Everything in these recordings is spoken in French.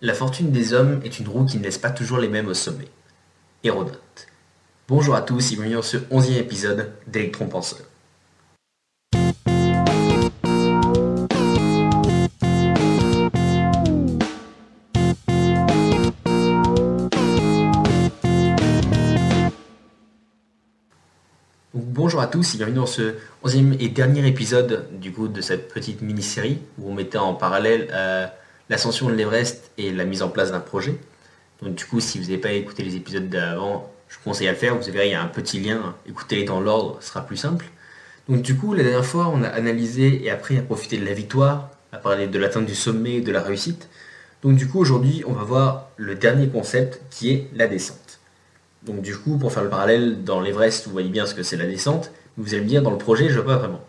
La fortune des hommes est une roue qui ne laisse pas toujours les mêmes au sommet. Hérodote. Bonjour à tous et bienvenue dans ce 11e épisode d'Electron Penseur. Bonjour à tous et bienvenue dans ce 11e et dernier épisode de cette petite mini-série où on mettait en parallèle l'ascension de l'Everest et la mise en place d'un projet. Donc du coup, si vous n'avez pas écouté les épisodes d'avant, je vous conseille à le faire. Vous verrez, il y a un petit lien. Écoutez-les dans l'ordre, ce sera plus simple. Donc du coup, la dernière fois, on a analysé et après à profiter de la victoire, à parler de l'atteinte du sommet et de la réussite. Donc du coup, aujourd'hui, on va voir le dernier concept qui est la descente. Donc du coup, pour faire le parallèle, dans l'Everest, vous voyez bien ce que c'est la descente. Vous allez me dire, dans le projet, je vois pas vraiment.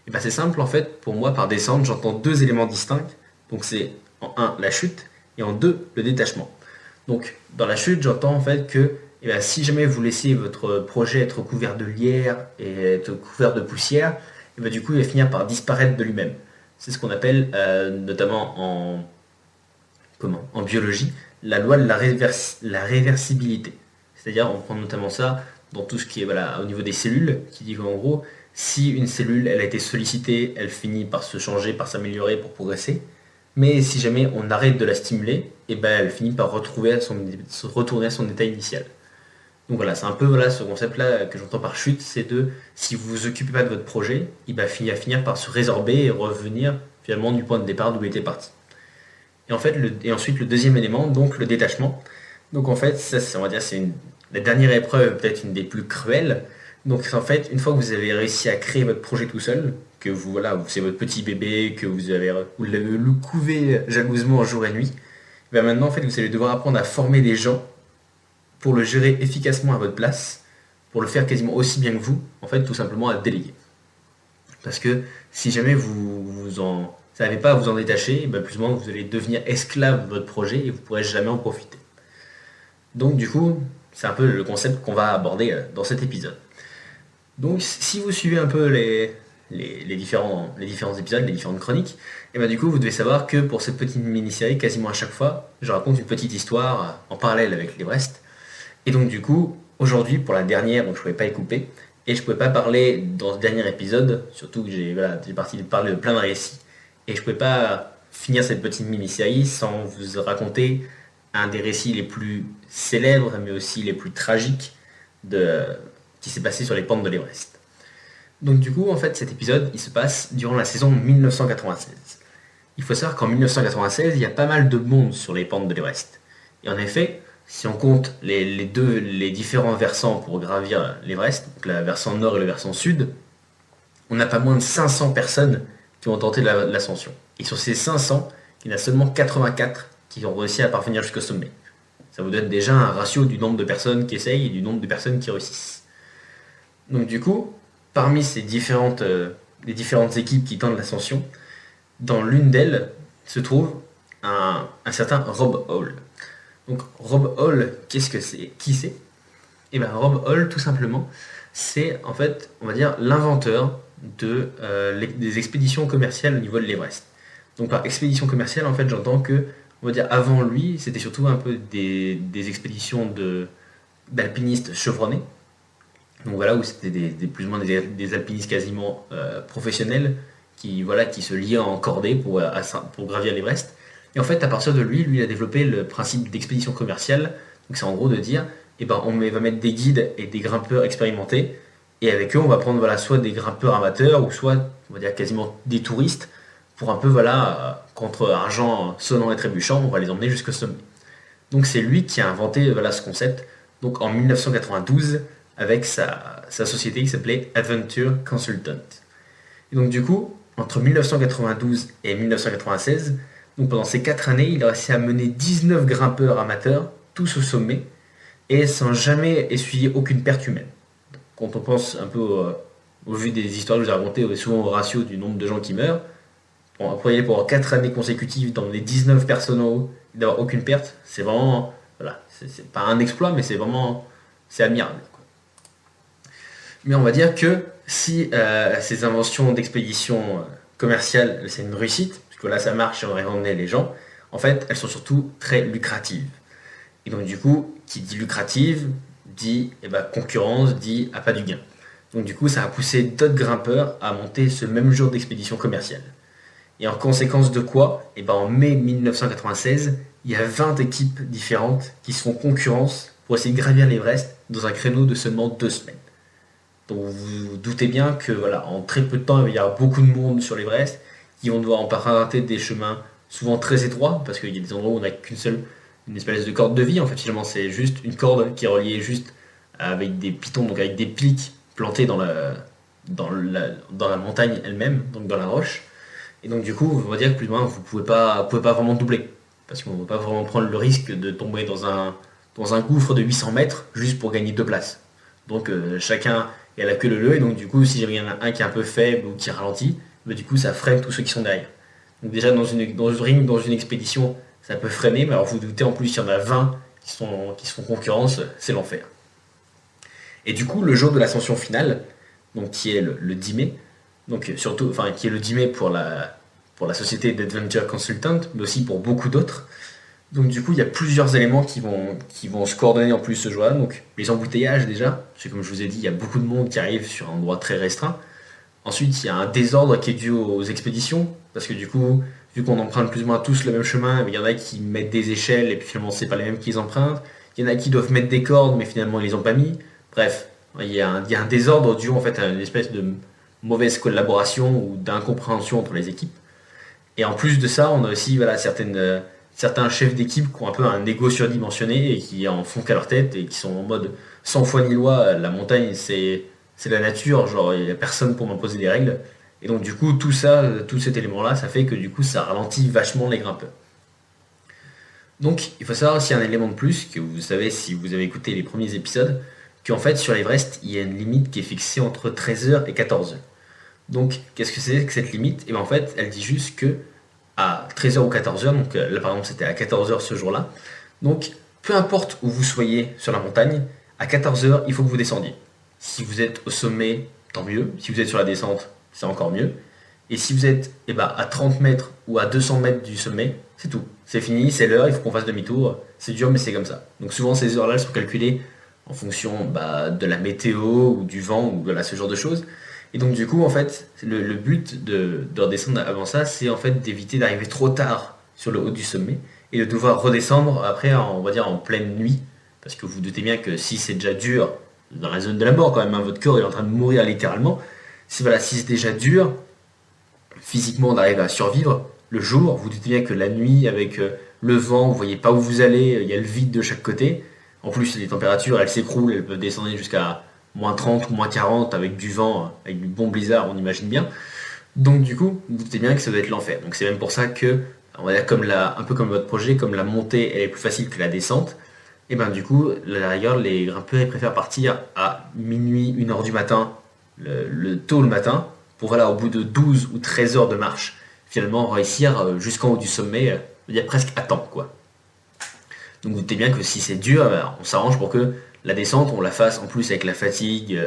Et bien c'est simple, en fait, pour moi, par descente, j'entends deux éléments distincts. Donc c'est en un, la chute, et en deux, le détachement. Donc dans la chute, j'entends en fait que si jamais vous laissez votre projet être couvert de lierre et être couvert de poussière, du coup il va finir par disparaître de lui-même. C'est ce qu'on appelle notamment en biologie la loi de la réversibilité. C'est-à-dire on prend notamment ça dans tout ce qui est au niveau des cellules, qui dit qu'en gros, si une cellule elle a été sollicitée, elle finit par se changer, par s'améliorer, pour progresser. Mais si jamais on arrête de la stimuler, elle finit par retourner à son état initial. Donc voilà, c'est un peu ce concept-là que j'entends par chute, c'est si vous vous occupez pas de votre projet, il va finir par se résorber et revenir finalement du point de départ d'où il était parti. Et ensuite le deuxième élément, donc le détachement. Donc en fait, ça, on va dire, la dernière épreuve, peut-être une des plus cruelles. Donc en fait, une fois que vous avez réussi à créer votre projet tout seul, que c'est votre petit bébé, que vous l'avez le couvé jalousement jour et nuit, maintenant en fait vous allez devoir apprendre à former des gens pour le gérer efficacement à votre place, pour le faire quasiment aussi bien que vous, en fait tout simplement à déléguer. Parce que si jamais vous n'avez pas à vous en détacher, plus ou moins vous allez devenir esclave de votre projet et vous ne pourrez jamais en profiter. Donc du coup, c'est un peu le concept qu'on va aborder dans cet épisode. Donc si vous suivez un peu les différents épisodes, les différentes chroniques, du coup vous devez savoir que pour cette petite mini-série, quasiment à chaque fois, je raconte une petite histoire en parallèle avec l'Everest. Et donc du coup, aujourd'hui pour la dernière, donc je ne pouvais pas y couper, et je ne pouvais pas parler dans ce dernier épisode, surtout que j'ai parti de parler de plein de récits, et je ne pouvais pas finir cette petite mini-série sans vous raconter un des récits les plus célèbres, mais aussi les plus tragiques qui s'est passé sur les pentes de l'Everest. Donc du coup, en fait, cet épisode, il se passe durant la saison 1996. Il faut savoir qu'en 1996, il y a pas mal de monde sur les pentes de l'Everest. Et en effet, si on compte les différents versants pour gravir l'Everest, donc le versant nord et le versant sud, on a pas moins de 500 personnes qui ont tenté l'ascension. Et sur ces 500, il y en a seulement 84 qui ont réussi à parvenir jusqu'au sommet. Ça vous donne déjà un ratio du nombre de personnes qui essayent et du nombre de personnes qui réussissent. Donc du coup, parmi les différentes équipes qui tentent l'ascension, dans l'une d'elles se trouve un certain Rob Hall. Donc Rob Hall, qu'est-ce que c'est? Qui c'est? Rob Hall, tout simplement, c'est en fait, on va dire, l'inventeur des expéditions commerciales au niveau de l'Everest. Donc par expédition commerciale, en fait, j'entends que, on va dire, avant lui, c'était surtout un peu des expéditions d'alpinistes chevronnés. Donc voilà, où c'était plus ou moins des alpinistes quasiment professionnels qui se liaient en cordée pour gravir l'Everest. Et en fait, à partir de lui, il a développé le principe d'expédition commerciale. Donc c'est en gros de dire, on va mettre des guides et des grimpeurs expérimentés, et avec eux, on va prendre soit des grimpeurs amateurs, ou soit, on va dire, quasiment des touristes, pour un peu, contre argent sonnant et trébuchant, on va les emmener jusqu'au sommet. Donc c'est lui qui a inventé ce concept, donc en 1992, avec sa société qui s'appelait Adventure Consultant. Et donc du coup, entre 1992 et 1996, donc pendant ces 4 années, il a réussi à mener 19 grimpeurs amateurs, tous au sommet, et sans jamais essuyer aucune perte humaine. Quand on pense un peu au vu des histoires que je vous ai racontées, souvent au ratio du nombre de gens qui meurent, employer pendant 4 années consécutives d'emmener 19 personnes en haut et d'avoir aucune perte, c'est vraiment, c'est pas un exploit, mais c'est admirable. Mais on va dire que si ces inventions d'expédition commerciale, c'est une réussite, puisque là ça marche et on aurait emmené les gens, En fait, elles sont surtout très lucratives. Et donc du coup, qui dit lucrative, dit concurrence, dit appât du gain. Donc du coup, ça a poussé d'autres grimpeurs à monter ce même jour d'expédition commerciale. Et en conséquence de quoi, en mai 1996, il y a 20 équipes différentes qui se font concurrence pour essayer de gravir l'Everest dans un créneau de seulement 2 semaines. Donc vous vous doutez bien que voilà, en très peu de temps, il y aura beaucoup de monde sur l'Everest qui vont devoir emprunter des chemins souvent très étroits, parce qu'il y a des endroits où on n'a qu'une seule, une espèce de corde de vie. En fait, finalement, c'est juste une corde qui est reliée juste avec des pitons, donc avec des pics plantés dans la montagne elle-même, donc dans la roche. Et donc du coup, on va dire que plus ou moins, vous pouvez pas vraiment doubler. Parce qu'on ne va pas vraiment prendre le risque de tomber dans un gouffre de 800 mètres juste pour gagner 2 places. Donc chacun est à la queue leu, et donc du coup, si jamais il y en a un qui est un peu faible ou qui ralentit, du coup, ça freine tous ceux qui sont derrière. Donc déjà, dans une expédition, ça peut freiner, mais alors vous vous doutez, en plus, il y en a 20 qui se font concurrence, c'est l'enfer. Et du coup, le jour de l'ascension finale, donc qui est le 10 mai, donc surtout, enfin qui est le 10 mai pour la société d'Adventure Consultant, mais aussi pour beaucoup d'autres. Donc du coup, il y a plusieurs éléments qui vont se coordonner en plus ce jour-là. Donc les embouteillages déjà, parce que comme je vous ai dit, il y a beaucoup de monde qui arrive sur un endroit très restreint. Ensuite, il y a un désordre qui est dû aux expéditions, parce que du coup, vu qu'on emprunte plus ou moins tous le même chemin, il y en a qui mettent des échelles et puis finalement c'est pas les mêmes qu'ils empruntent. Il y en a qui doivent mettre des cordes, mais finalement ils les ont pas mis. Bref, il y a un désordre dû en fait à une espèce de mauvaise collaboration ou d'incompréhension entre les équipes. Et en plus de ça, on a aussi voilà, certains chefs d'équipe qui ont un peu un ego surdimensionné et qui en font qu'à leur tête et qui sont en mode sans foi ni loi, la montagne c'est la nature, genre il n'y a personne pour m'imposer des règles. Et donc du coup, tout ça, tout cet élément-là, ça fait que du coup, ça ralentit vachement les grimpeurs. Donc il faut savoir aussi un élément de plus, que vous savez si vous avez écouté les premiers épisodes, qu'en fait sur l'Everest, il y a une limite qui est fixée entre 13h et 14h. Donc qu'est-ce que c'est que cette limite? Et bien en fait, elle dit juste que à 13h ou 14h, donc là par exemple c'était à 14h ce jour-là, donc peu importe où vous soyez sur la montagne, à 14h il faut que vous descendiez. Si vous êtes au sommet, tant mieux. Si vous êtes sur la descente, c'est encore mieux. Et si vous êtes à 30 mètres ou à 200 mètres du sommet, c'est tout. C'est fini, c'est l'heure, il faut qu'on fasse demi-tour. C'est dur, mais c'est comme ça. Donc souvent, ces heures-là, elles sont calculées en fonction de la météo ou du vent ou ce genre de choses. Et donc du coup, en fait, le but de redescendre avant ça, c'est en fait d'éviter d'arriver trop tard sur le haut du sommet et de devoir redescendre après, on va dire, en pleine nuit. Parce que vous vous doutez bien que si c'est déjà dur, dans la zone de la mort quand même, hein, votre corps est en train de mourir littéralement. Si c'est déjà dur, physiquement d'arriver à survivre, le jour, vous doutez bien que la nuit, avec le vent, vous voyez pas où vous allez, il y a le vide de chaque côté. En plus, les températures, elles s'écroulent, elles peuvent descendre jusqu'à -30 ou -40 avec du vent, avec du bon blizzard, on imagine bien. Donc du coup, vous doutez bien que ça doit être l'enfer. Donc c'est même pour ça que, on va dire un peu comme votre projet, comme la montée elle est plus facile que la descente, et ben du coup, la rigueur, les grimpeurs ils préfèrent partir à minuit, 1h du matin, tôt le matin, pour voilà, au bout de 12 ou 13 heures de marche, finalement réussir jusqu'en haut du sommet, dire presque à temps, quoi. Donc vous doutez bien que si c'est dur, on s'arrange pour que la descente, on la fasse en plus avec la fatigue,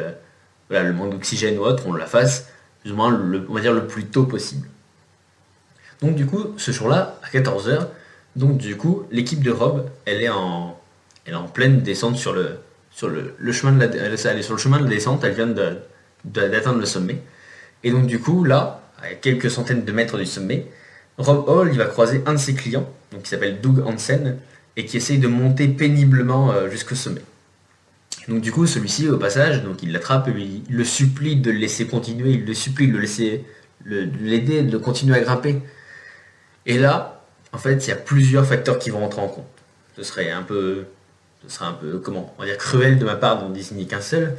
voilà, le manque d'oxygène ou autre, on la fasse plus ou moins on va dire le plus tôt possible. Donc du coup, ce jour-là, à 14h, donc du coup, l'équipe de Rob, elle est en pleine descente sur le chemin de elle est sur le chemin de la descente, elle vient d'atteindre le sommet. Et donc du coup, là, à quelques centaines de mètres du sommet, Rob Hall, il va croiser un de ses clients, donc qui s'appelle Doug Hansen, et qui essaye de monter péniblement jusqu'au sommet. Donc du coup, celui-ci, au passage, donc il l'attrape et il le supplie de le laisser continuer, il le supplie de l'aider, de continuer à grimper. Et là, en fait, il y a plusieurs facteurs qui vont entrer en compte. Ce serait un peu, comment, on va dire cruel de ma part d'en désigner qu'un seul.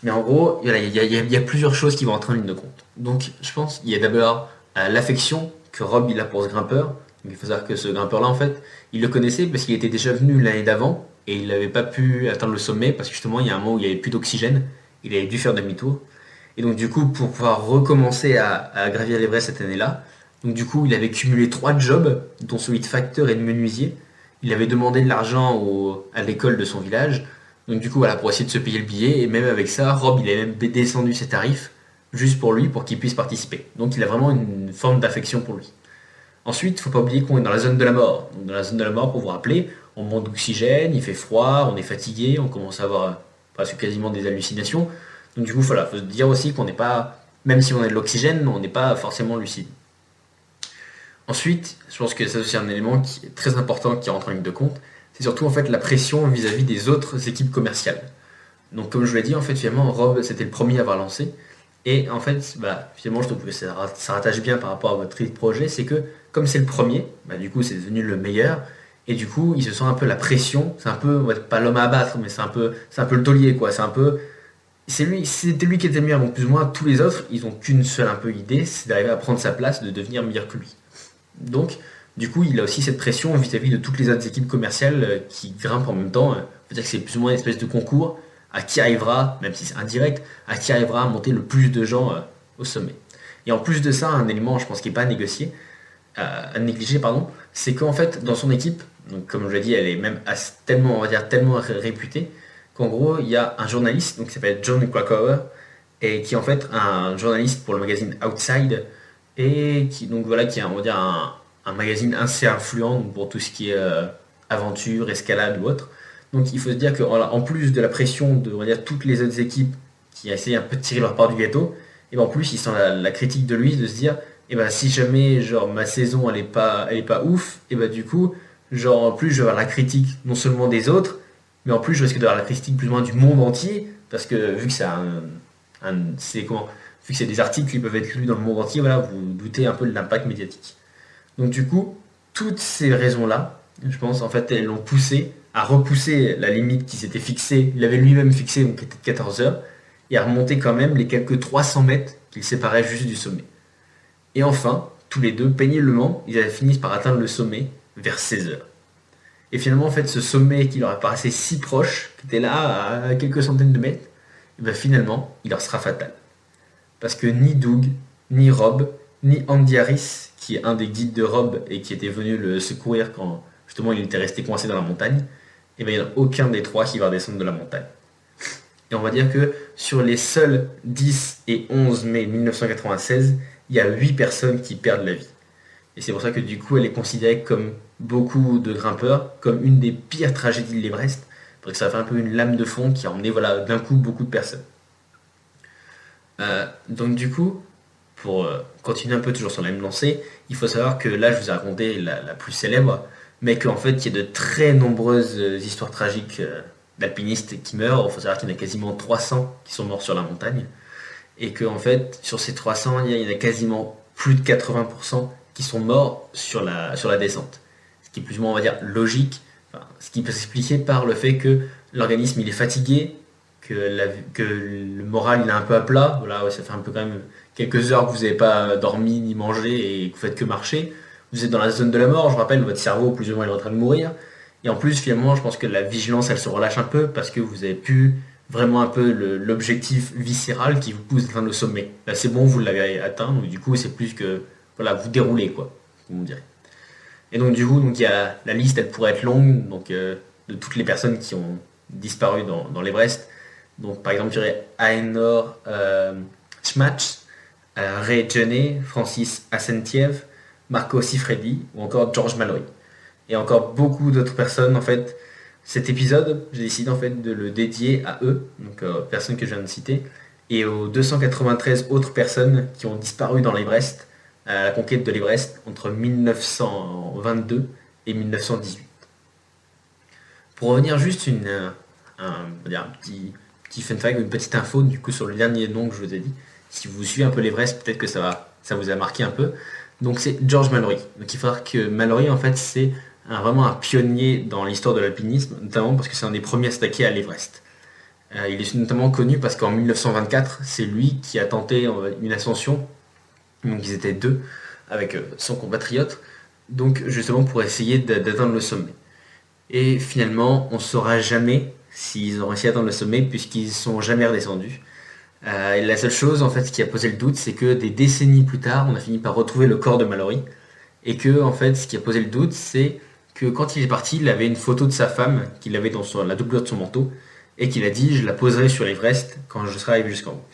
Mais en gros, il y a plusieurs choses qui vont entrer en ligne de compte. Donc, je pense qu'il y a d'abord l'affection que Rob il a pour ce grimpeur. Donc, il faut savoir que ce grimpeur-là, en fait, il le connaissait parce qu'il était déjà venu l'année d'avant et il n'avait pas pu atteindre le sommet parce que justement, il y a un moment où il n'y avait plus d'oxygène. Il avait dû faire demi-tour. Et donc, du coup, pour pouvoir recommencer à gravir l'Everest cette année-là, donc du coup, il avait cumulé 3 jobs, dont celui de facteur et de menuisier. Il avait demandé de l'argent à l'école de son village. Donc du coup, voilà, pour essayer de se payer le billet. Et même avec ça, Rob, il a même descendu ses tarifs juste pour lui, pour qu'il puisse participer. Donc il a vraiment une forme d'affection pour lui. Ensuite, il ne faut pas oublier qu'on est dans la zone de la mort. Donc, dans la zone de la mort, pour vous rappeler, on manque d'oxygène, il fait froid, on est fatigué, on commence à avoir presque quasiment des hallucinations. Donc du coup, voilà, il faut se dire aussi qu'on n'est pas, même si on a de l'oxygène, on n'est pas forcément lucide. Ensuite, je pense que ça c'est un élément qui est très important qui rentre en ligne de compte, c'est surtout en fait la pression vis-à-vis des autres équipes commerciales. Donc comme je vous l'ai dit, en fait finalement Rob c'était le premier à avoir lancé. Et en fait, bah, finalement je trouve que ça rattache bien par rapport à votre projet, c'est que comme c'est le premier, bah, du coup c'est devenu le meilleur. Et du coup, il se sent un peu la pression. C'est un peu, on va dire, pas l'homme à abattre, mais c'est un peu le taulier, quoi. C'est un peu, c'était lui qui était le meilleur. Donc plus ou moins tous les autres, ils ont qu'une seule un peu idée, c'est d'arriver à prendre sa place, de devenir meilleur que lui. Donc, du coup, il a aussi cette pression vis-à-vis de toutes les autres équipes commerciales qui grimpent en même temps. On peut dire que c'est plus ou moins une espèce de concours à qui arrivera, même si c'est indirect, à qui arrivera à monter le plus de gens au sommet. Et en plus de ça, un élément, je pense, qui n'est pas à négliger, pardon, c'est qu'en fait, dans son équipe, donc comme je l'ai dit, elle est même tellement, on va dire, tellement réputée, qu'en gros, il y a un journaliste donc, qui s'appelle John Krakauer, et qui est en fait un journaliste pour le magazine Outside, et qui, donc, voilà, qui est on va dire, un magazine assez influent pour tout ce qui est aventure, escalade ou autre. Donc il faut se dire qu'en plus de la pression de on va dire, toutes les autres équipes qui essayent un peu de tirer leur part du gâteau, et ben en plus ils sentent la critique de lui de se dire et ben si jamais genre ma saison elle est pas ouf, et ben du coup genre en plus je vais avoir la critique non seulement des autres, mais en plus je risque d'avoir la critique plus ou moins du monde entier parce que vu que c'est c'est comment vu que c'est des articles qui peuvent être lus dans le monde entier, voilà, vous doutez un peu de l'impact médiatique. Donc du coup, toutes ces raisons-là, je pense, en fait, elles l'ont poussé à repousser la limite qui s'était fixée, il avait lui-même fixé, donc qui était de 14 heures, et à remonter quand même les quelques 300 mètres qu'il séparait juste du sommet. Et enfin, tous les deux, péniblement, ils avaient fini par atteindre le sommet vers 16 heures. Et finalement, en fait, ce sommet qui leur paraissait si proche, qui était là à quelques centaines de mètres, et bien finalement, il leur sera fatal. Parce que ni Doug, ni Rob, ni Andy Harris, qui est un des guides de Rob et qui était venu le secourir quand justement il était resté coincé dans la montagne, et bien il n'y en a aucun des trois qui va redescendre de la montagne. Et on va dire que sur les seuls 10 et 11 mai 1996, il y a 8 personnes qui perdent la vie. Et c'est pour ça que du coup elle est considérée comme beaucoup de grimpeurs, comme une des pires tragédies de l'Everest, parce que ça fait un peu une lame de fond qui a emmené voilà, d'un coup beaucoup de personnes. Donc du coup, pour continuer un peu toujours sur la même lancée, il faut savoir que là, je vous ai raconté la plus célèbre, mais qu'en fait, il y a de très nombreuses histoires tragiques d'alpinistes qui meurent. Il faut savoir qu'il y en a quasiment 300 qui sont morts sur la montagne, et qu'en fait, sur ces 300, il y en a quasiment plus de 80% qui sont morts sur la descente. Ce qui est plus ou moins, on va dire, logique, enfin, ce qui peut s'expliquer par le fait que l'organisme il est fatigué, que le moral il est un peu à plat. Voilà, ouais, ça fait un peu quand même quelques heures que vous n'avez pas dormi ni mangé et que vous faites que marcher. Vous êtes dans la zone de la mort, je rappelle, votre cerveau plus ou moins est en train de mourir. Et en plus, finalement, je pense que la vigilance elle se relâche un peu parce que vous avez pu vraiment un peu l'objectif viscéral qui vous pousse à atteindre le sommet. Là, c'est bon, vous l'avez atteint, donc du coup, c'est plus que voilà, vous déroulez quoi, comme on dirait. Et donc du coup, donc il y a la liste, elle pourrait être longue, donc de toutes les personnes qui ont disparu dans l'Everest. Donc par exemple, il y aurait Ainor Schmatz, Ray Jenny, Francis Asentiev, Marco Sifredi ou encore George Mallory. Et encore beaucoup d'autres personnes en fait. Cet épisode, j'ai décidé en fait de le dédier à eux, donc aux personnes que je viens de citer, et aux 293 autres personnes qui ont disparu dans l'Everest, à la conquête de l'Everest entre 1922 et 1918. Pour revenir juste un petit fun fact, une petite info du coup sur le dernier nom que je vous ai dit. Si vous suivez un peu l'Everest, peut-être que ça vous a marqué un peu. Donc c'est George Mallory. Donc il faut savoir que Mallory en fait c'est vraiment un pionnier dans l'histoire de l'alpinisme, notamment parce que c'est un des premiers à s'attaquer à l'Everest. Il est notamment connu parce qu'en 1924, c'est lui qui a tenté une ascension. Donc ils étaient deux avec son compatriote, donc justement pour essayer d'atteindre le sommet. Et finalement, on ne saura jamais s'ils ont réussi à atteindre le sommet puisqu'ils ne sont jamais redescendus. Et la seule chose en fait qui a posé le doute, c'est que des décennies plus tard, on a fini par retrouver le corps de Mallory. Et que en fait, ce qui a posé le doute, c'est que quand il est parti, il avait une photo de sa femme qu'il avait dans la doublure de son manteau et qu'il a dit je la poserai sur l'Everest quand je serai arrivé jusqu'en haut.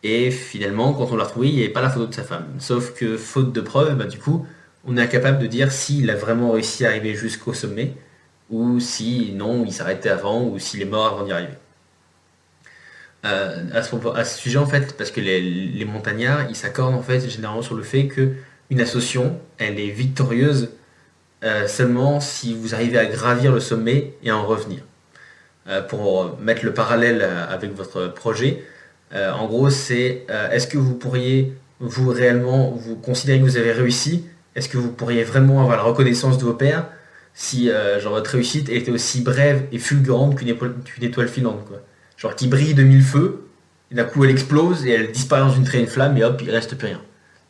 Et finalement, quand on l'a retrouvé, il n'y avait pas la photo de sa femme. Sauf que faute de preuves, bah, du coup, on est incapable de dire s'il a vraiment réussi à arriver jusqu'au sommet, ou si non, il s'arrêtait avant, ou s'il est mort avant d'y arriver. À ce sujet, en fait, parce que les montagnards, ils s'accordent en fait généralement sur le fait que une ascension, elle est victorieuse seulement si vous arrivez à gravir le sommet et à en revenir. Pour mettre le parallèle avec votre projet, en gros, c'est est-ce que vous pourriez, vous réellement, vous considérer que vous avez réussi? Est-ce que vous pourriez vraiment avoir la reconnaissance de vos pairs si genre votre réussite était aussi brève et fulgurante qu'une étoile filante, quoi. Genre qui brille de mille feux, et d'un coup elle explose et elle disparaît dans une traînée de flammes et hop, il reste plus rien.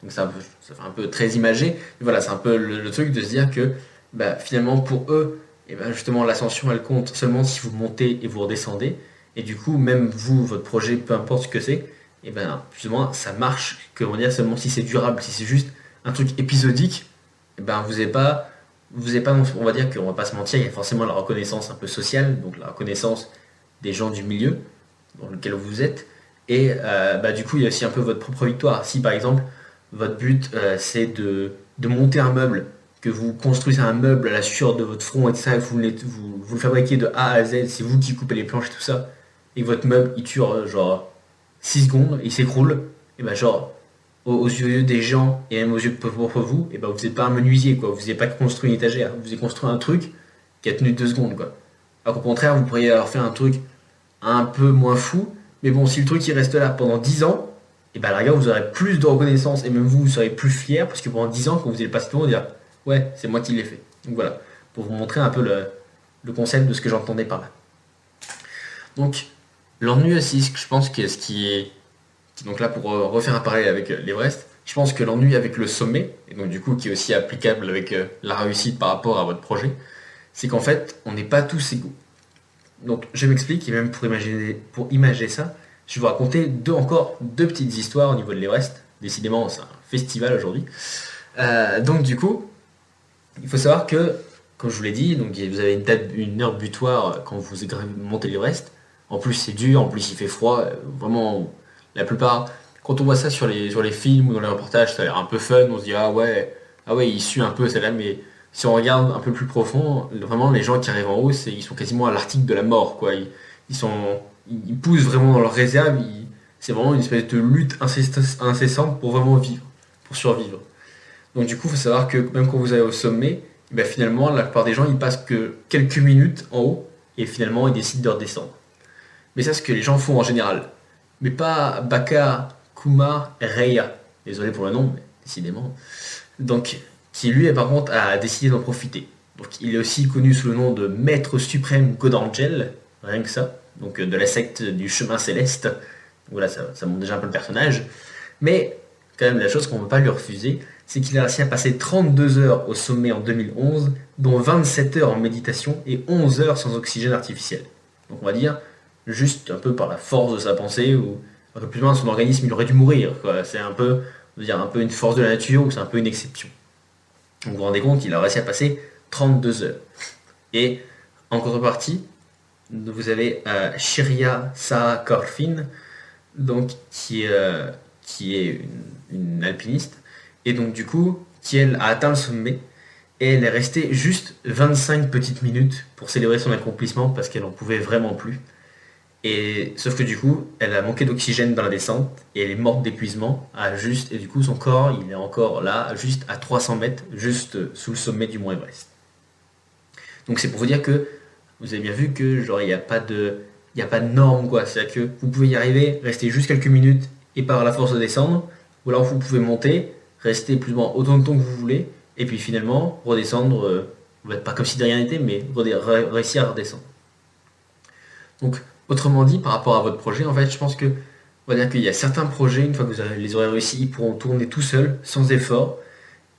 Donc ça fait un peu très imagé. Mais voilà, c'est un peu le truc de se dire que bah, finalement pour eux, et ben justement l'ascension elle compte seulement si vous montez et vous redescendez. Et du coup, même vous, votre projet, peu importe ce que c'est, et ben justement ça marche, que on dire seulement si c'est durable, si c'est juste un truc épisodique, et ben vous n'avez pas, on va dire qu'on va pas se mentir, il y a forcément la reconnaissance un peu sociale, donc la reconnaissance des gens du milieu dans lequel vous êtes, et bah, du coup il y a aussi un peu votre propre victoire. Si par exemple votre but c'est de monter un meuble, que vous construisez un meuble à la sueur de votre front et tout ça, et que vous le fabriquez de A à Z, c'est vous qui coupez les planches et tout ça, et que votre meuble il dure genre 6 secondes, il s'écroule, et ben genre aux yeux des gens et même aux yeux de vous, et ben vous n'êtes pas un menuisier quoi, vous n'avez pas construit une étagère, vous avez construit un truc qui a tenu 2 secondes quoi. Alors qu'au contraire, vous pourriez avoir fait un truc un peu moins fou, mais bon, si le truc il reste là pendant 10 ans, et ben la gars, vous aurez plus de reconnaissance et même vous, vous serez plus fier parce que pendant 10 ans, quand vous allez passer tout le monde, dire ouais, c'est moi qui l'ai fait. Donc voilà, pour vous montrer un peu le concept de ce que j'entendais par là. Donc, l'ennui aussi, je pense que ce qui est. Donc là, pour refaire un parallèle avec l'Everest, je pense que l'ennui avec le sommet, et donc du coup qui est aussi applicable avec la réussite par rapport à votre projet, c'est qu'en fait, on n'est pas tous égaux. Donc je m'explique, et même pour imaginer ça, je vais vous raconter encore deux petites histoires au niveau de l'Everest. Décidément, c'est un festival aujourd'hui. Donc du coup, il faut savoir que, comme je vous l'ai dit, donc vous avez une heure butoir quand vous montez l'Everest. En plus c'est dur, en plus il fait froid. Vraiment, la plupart, quand on voit ça sur les films ou dans les reportages, ça a l'air un peu fun. On se dit ah ouais, il sue un peu celle-là, mais si on regarde un peu plus profond, vraiment les gens qui arrivent en haut, ils sont quasiment à l'article de la mort, quoi. Ils poussent vraiment dans leur réserve. C'est vraiment une espèce de lutte incessante pour vraiment vivre, pour survivre. Donc du coup, il faut savoir que même quand vous allez au sommet, ben, finalement, la plupart des gens, ils passent que quelques minutes en haut et finalement, ils décident de redescendre. Mais ça, c'est ce que les gens font en général. Mais pas Baka, Kuma, Reya. Désolé pour le nom, mais décidément. Donc, qui lui, par contre, a décidé d'en profiter. Donc, il est aussi connu sous le nom de Maître suprême Godangel, rien que ça. Donc, de la secte du chemin céleste. Donc, voilà, ça montre déjà un peu le personnage. Mais, quand même, la chose qu'on ne peut pas lui refuser, c'est qu'il a réussi à passer 32 heures au sommet en 2011, dont 27 heures en méditation et 11 heures sans oxygène artificiel. Donc, on va dire, juste un peu par la force de sa pensée, ou un peu plus loin, son organisme, il aurait dû mourir, quoi. C'est un peu, on va dire, un peu une force de la nature, ou c'est un peu une exception. Donc vous vous rendez compte qu'il a réussi à passer 32 heures. Et en contrepartie, vous avez Shiria Sarah Corfin, donc, qui est une alpiniste, et donc du coup, qui elle a atteint le sommet, et elle est restée juste 25 petites minutes pour célébrer son accomplissement parce qu'elle n'en pouvait vraiment plus. Et sauf que du coup, elle a manqué d'oxygène dans la descente et elle est morte d'épuisement et du coup son corps, il est encore là, juste à 300 mètres, juste sous le sommet du mont Everest. Donc c'est pour vous dire que vous avez bien vu que genre il y a pas de norme quoi, c'est-à-dire que vous pouvez y arriver, rester juste quelques minutes et par la force de descendre, ou alors vous pouvez monter, rester plus ou moins autant de temps que vous voulez, et puis finalement redescendre, pas comme si de rien n'était, mais réussir à redescendre. Donc autrement dit, par rapport à votre projet, en fait, je pense que on va dire qu'il y a certains projets, une fois que vous les aurez réussi, ils pourront tourner tout seuls, sans effort.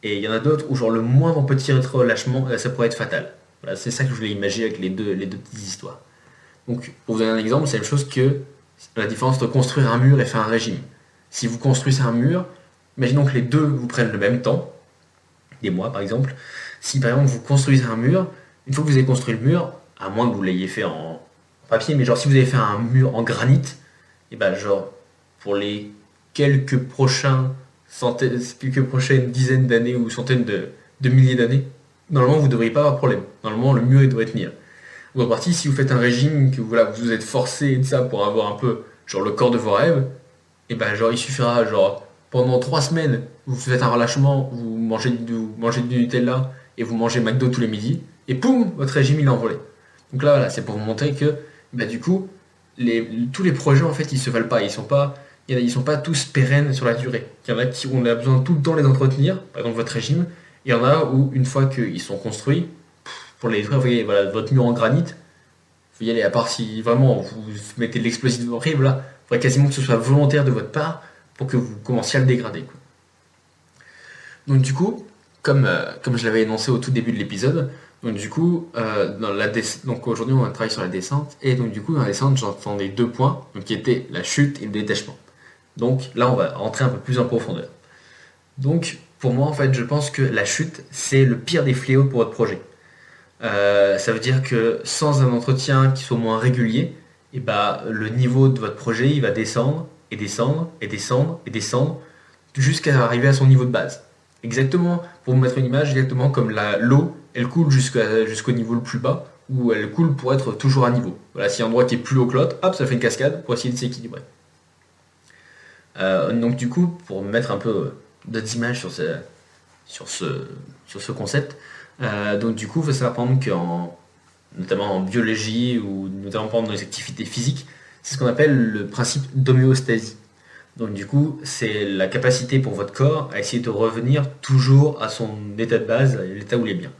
Et il y en a d'autres où genre le moindre petit relâchement, ça pourrait être fatal. Voilà, c'est ça que je voulais imaginer avec les deux petites histoires. Donc, pour vous donner un exemple, c'est la même chose que la différence entre construire un mur et faire un régime. Si vous construisez un mur, imaginons que les deux vous prennent le même temps, des mois par exemple. Si par exemple vous construisez un mur, une fois que vous avez construit le mur, à moins que vous l'ayez fait en papier, mais genre si vous avez fait un mur en granit, et ben genre pour les quelques prochaines dizaines d'années ou centaines de milliers d'années, normalement vous ne devriez pas avoir de problème. Normalement le mur il devrait tenir. En contrepartie, si vous faites un régime, que voilà, vous êtes forcé de ça pour avoir un peu genre le corps de vos rêves, et ben genre il suffira genre pendant 3 semaines, vous faites un relâchement, vous mangez du Nutella et vous mangez McDo tous les midis, et poum, votre régime il est envolé. Donc là voilà, c'est pour vous montrer que bah, du coup, tous les projets en fait ils se valent pas, ils sont pas tous pérennes sur la durée. Il y en a qui on a besoin tout le temps de les entretenir, par exemple votre régime, et il y en a où une fois qu'ils sont construits, pour les détruire, vous voyez, voilà, votre mur en granit, faut y aller, à part si vraiment vous mettez de l'explosif horrible, là, il faudrait quasiment que ce soit volontaire de votre part pour que vous commenciez à le dégrader, quoi. Donc du coup, comme je l'avais énoncé au tout début de l'épisode, donc du coup, donc aujourd'hui on va travailler sur la descente, et donc du coup dans la descente j'entendais 2 points, donc qui étaient la chute et le détachement. Donc là on va rentrer un peu plus en profondeur. Donc pour moi en fait je pense que la chute c'est le pire des fléaux pour votre projet. Ça veut dire que sans un entretien qui soit au moins régulier, et bah, le niveau de votre projet il va descendre et descendre et descendre et descendre jusqu'à arriver à son niveau de base. Exactement, pour vous mettre une image, exactement comme l'eau, elle coule jusqu'au niveau le plus bas, ou elle coule pour être toujours à niveau. Voilà, s'il y a un endroit qui est plus haut que l'autre, hop, ça fait une cascade pour essayer de s'équilibrer. Donc du coup, pour mettre un peu d'autres images sur ce, sur ce concept, donc du coup, il faut savoir par exemple notamment en biologie ou notamment par exemple dans les activités physiques, c'est ce qu'on appelle le principe d'homéostasie. Donc du coup, c'est la capacité pour votre corps à essayer de revenir toujours à son état de base, à l'état où il est bien.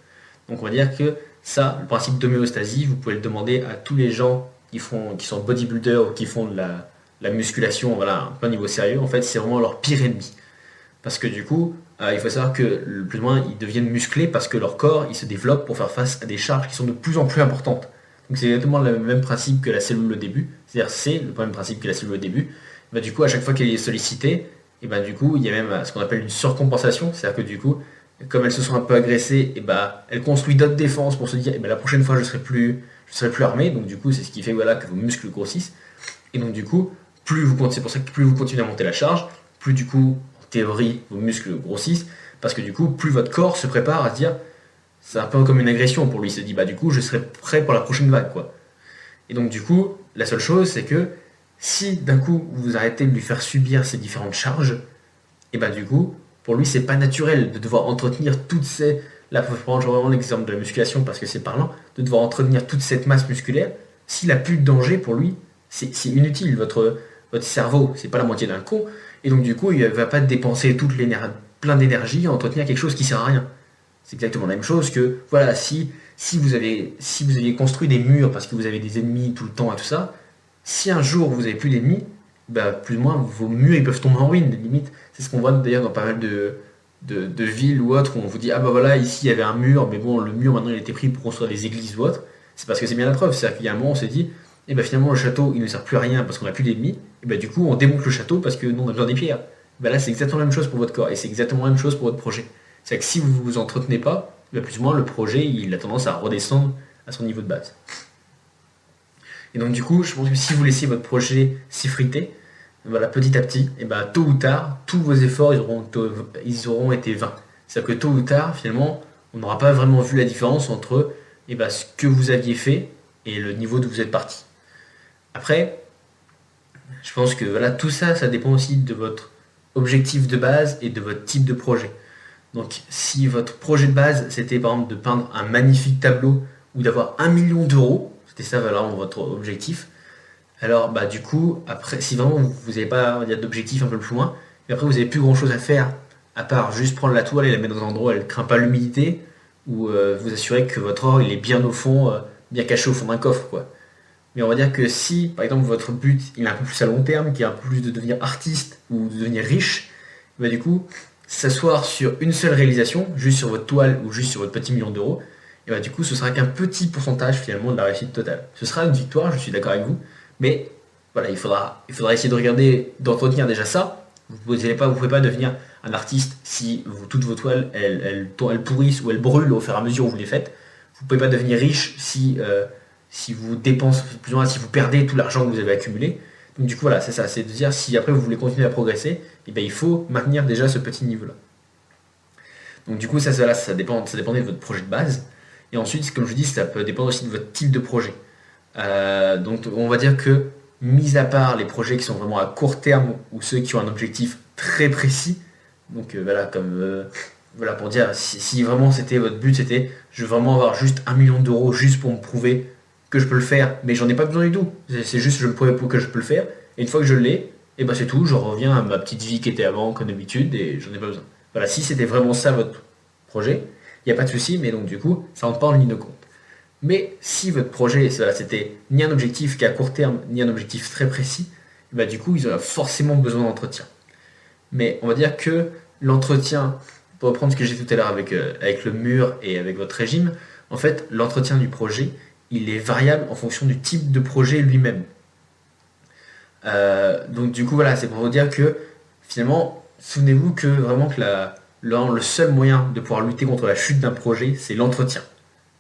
Donc on va dire que ça, le principe d'homéostasie, vous pouvez le demander à tous les gens qui sont bodybuilders ou qui font de la musculation, voilà, un peu niveau sérieux. En fait, c'est vraiment leur pire ennemi. Parce que du coup, il faut savoir que le plus ou moins, ils deviennent musclés parce que leur corps, il se développe pour faire face à des charges qui sont de plus en plus importantes. Donc c'est exactement le même principe que la cellule au début. C'est-à-dire c'est le même principe que la cellule au début. Bah, du coup, à chaque fois qu'elle est sollicitée, et bah, du coup, il y a même ce qu'on appelle une surcompensation. C'est-à-dire que du coup, comme elles se sont un peu agressées, et bah, elle construit d'autres défenses pour se dire, et bah, la prochaine fois, je serai plus armé. Donc du coup, c'est ce qui fait voilà, que vos muscles grossissent. Et donc du coup, c'est pour ça que plus vous continuez à monter la charge, plus du coup, en théorie, vos muscles grossissent, parce que du coup, plus votre corps se prépare à se dire, c'est un peu comme une agression pour lui, il se dit, bah du coup, je serai prêt pour la prochaine vague, quoi. Et donc du coup, la seule chose, c'est que si d'un coup, vous arrêtez de lui faire subir ces différentes charges, et bah du coup, pour lui, c'est pas naturel de devoir entretenir toutes ces... Là, je prends vraiment l'exemple de la musculation parce que c'est parlant, de devoir entretenir toute cette masse musculaire. S'il a plus de danger pour lui, c'est inutile. Votre cerveau, c'est pas la moitié d'un con, et donc du coup, il va pas dépenser plein d'énergie à entretenir quelque chose qui sert à rien. C'est exactement la même chose que, voilà, si vous aviez construit des murs parce que vous avez des ennemis tout le temps et tout ça, si un jour vous avez plus d'ennemis, bah, plus ou moins vos murs ils peuvent tomber en ruine, limite. C'est ce qu'on voit d'ailleurs dans pas mal de villes ou autres où on vous dit ah bah voilà, ici il y avait un mur, mais bon, le mur maintenant il a été pris pour construire des églises ou autre. C'est parce que c'est bien la preuve. C'est-à-dire qu'il y a un moment on s'est dit, et bah finalement le château il ne sert plus à rien parce qu'on n'a plus d'ennemis, et bah du coup on démonte le château parce que nous on a besoin des pierres. Bah là c'est exactement la même chose pour votre corps et c'est exactement la même chose pour votre projet. C'est que si vous vous entretenez pas, bah, plus ou moins le projet il a tendance à redescendre à son niveau de base. Et donc du coup, je pense que si vous laissez votre projet s'effriter, voilà, petit à petit, et ben, tôt ou tard, tous vos efforts ils auront été vains. C'est-à-dire que tôt ou tard, finalement, on n'aura pas vraiment vu la différence entre ce que vous aviez fait et le niveau d'où vous êtes parti. Après, je pense que voilà, tout ça, ça dépend aussi de votre objectif de base et de votre type de projet. Donc si votre projet de base, c'était par exemple de peindre un magnifique tableau ou d'avoir 1 million d'euros, c'était ça vraiment votre objectif, alors bah du coup, après, si vraiment vous n'avez pas d'objectif un peu plus loin, et après vous n'avez plus grand chose à faire, à part juste prendre la toile et la mettre dans un endroit où elle ne craint pas l'humidité, ou vous assurer que votre or il est bien au fond, bien caché au fond d'un coffre, quoi. Mais on va dire que si, par exemple, votre but il est un peu plus à long terme, qui est un peu plus de devenir artiste ou de devenir riche, bah du coup, s'asseoir sur une seule réalisation, juste sur votre toile ou juste sur votre petit 1 million d'euros, et bah du coup, ce sera qu'un petit pourcentage finalement de la réussite totale. Ce sera une victoire, je suis d'accord avec vous, mais voilà, il faudra essayer de regarder, d'entretenir déjà ça. Vous ne pouvez pas devenir un artiste si toutes vos toiles elles pourrissent ou elles brûlent au fur et à mesure où vous les faites. Vous ne pouvez pas devenir riche si vous dépensez plus ou moins, si vous perdez tout l'argent que vous avez accumulé. Donc du coup voilà, c'est ça, c'est de dire si après vous voulez continuer à progresser, et bien il faut maintenir déjà ce petit niveau-là. Donc du coup, ça dépendait de votre projet de base. Et ensuite, comme je vous dis, ça peut dépendre aussi de votre type de projet. Donc on va dire que, mis à part les projets qui sont vraiment à court terme ou ceux qui ont un objectif très précis, donc voilà, voilà, pour dire, si vraiment c'était votre but, c'était je veux vraiment avoir juste 1 million d'euros juste pour me prouver que je peux le faire, mais j'en ai pas besoin du tout. C'est juste je me prouve que je peux le faire. Et une fois que je l'ai, et ben c'est tout, je reviens à ma petite vie qui était avant, comme d'habitude, et j'en ai pas besoin. Voilà, si c'était vraiment ça votre projet, il n'y a pas de souci, mais donc du coup, ça rentre pas en ligne de compte. Mais si votre projet, voilà, c'était ni un objectif qui est à court terme, ni un objectif très précis, bah du coup, ils auront forcément besoin d'entretien. Mais on va dire que l'entretien, pour reprendre ce que j'ai dit tout à l'heure avec le mur et avec votre régime, en fait, l'entretien du projet, il est variable en fonction du type de projet lui-même. Donc du coup, voilà, c'est pour vous dire que finalement, souvenez-vous que vraiment que le seul moyen de pouvoir lutter contre la chute d'un projet, c'est l'entretien.